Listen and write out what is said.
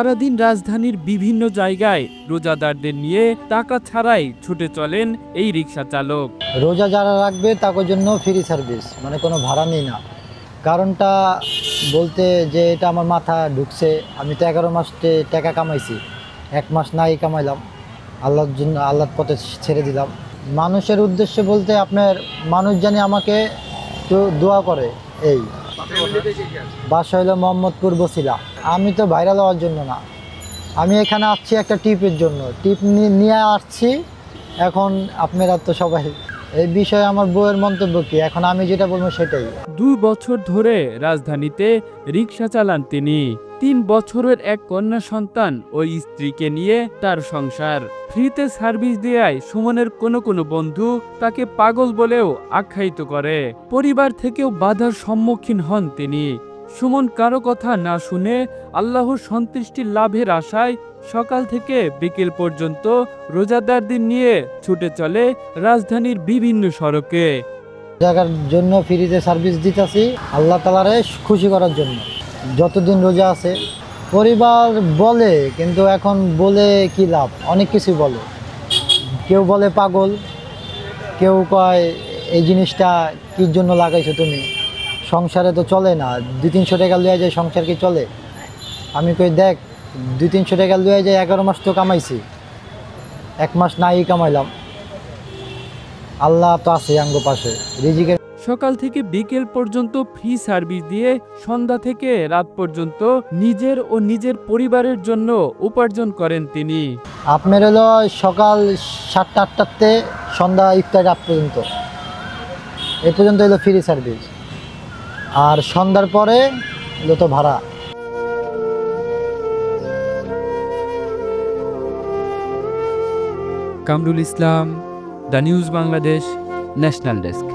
সারাদিন রাজধানীর বিভিন্ন জায়গায় রোজাদারদের নিয়ে টাকা ছাড়াই ছুটে চলেন এই রিকশা চালক। রোজা যারা রাখবে তাদের জন্য ফ্রি সার্ভিস, মানে কোনো ভাড়া নেই না। কারণটা বলতে যে এটা আমার মাথা ঢুকছে, আমি তো 11 মাস টাকা কামাইছি, 1 মাস নাই কামাইলাম, আল্লাহর জন্য আল্লাহর পথে ছেড়ে দিলাম। মানুষের উদ্দেশ্যে বলতে আপনার মানুষ জানি আমাকে তো দোয়া করে। এই বাসা হলো মোহাম্মদপুর বসিলা। আমি তো ভাইরাল হওয়ার জন্য না, আমি এখানে আসছি একটা টিপের জন্য, টিপ নিয়ে আসছি। এখন আপনারা তো সবাই এই বিষয়ে আমার বউয়ের মন্তব্য কি, এখন আমি যেটা বলবো সেটাই। 2 বছর ধরে রাজধানীতে রিকশা চালান তিনি। 3 বছরের এক কন্যা সন্তান ও স্ত্রীকে নিয়ে তার সংসার। ফ্রিতে সার্ভিস দেয়ায় সুমনের কোনো বন্ধু তাকে পাগল বলেও আখ্যায়িত করে। পরিবার থেকেও বাধার সম্মুখীন হন তিনি। সুমন কারো কথা না শুনে আল্লাহর সন্তুষ্টি লাভের আশায় সকাল থেকে বিকেল পর্যন্ত রোজাদারদের নিয়ে ছুটে চলে রাজধানীর বিভিন্ন সড়কে। জায়গার জন্য ফ্রিতে সার্ভিস দিতেছি আল্লাহ তাআলারে খুশি করার জন্য। যতদিন রোজা আছে পরিবার বলে, কিন্তু এখন বলে কি লাভ, অনেক কিছু বলে। কেউ বলে পাগল, কেউ কয় এই জিনিসটা কির জন্য লাগাইছো তুমি, সংসারে তো চলে না, 200-300 টাকা লইয়া যায়, সংসার কি চলে? আমি কই দেখ 200-300 টাকা লইয়া যায়, 11 মাস তো কামাইছি, 1 মাস নাই কামাইলাম, আল্লাহ তো আছে আঙ্গ পাশে রিজিকের। সকাল থেকে বিকেল পর্যন্ত ফ্রি সার্ভিস দিয়ে সন্ধ্যা থেকে রাত পর্যন্ত নিজের ও নিজের পরিবারের জন্য উপার্জন করেন তিনি। আপনার হলো সকাল 7টা-8টাতে সন্ধ্যা ইফতার রাত পর্যন্ত, এ পর্যন্ত হলো ফ্রি সার্ভিস, আর সন্ধ্যার পরে হলো তো ভাড়া। Kamrul Islam, the news Bangladesh, national desk.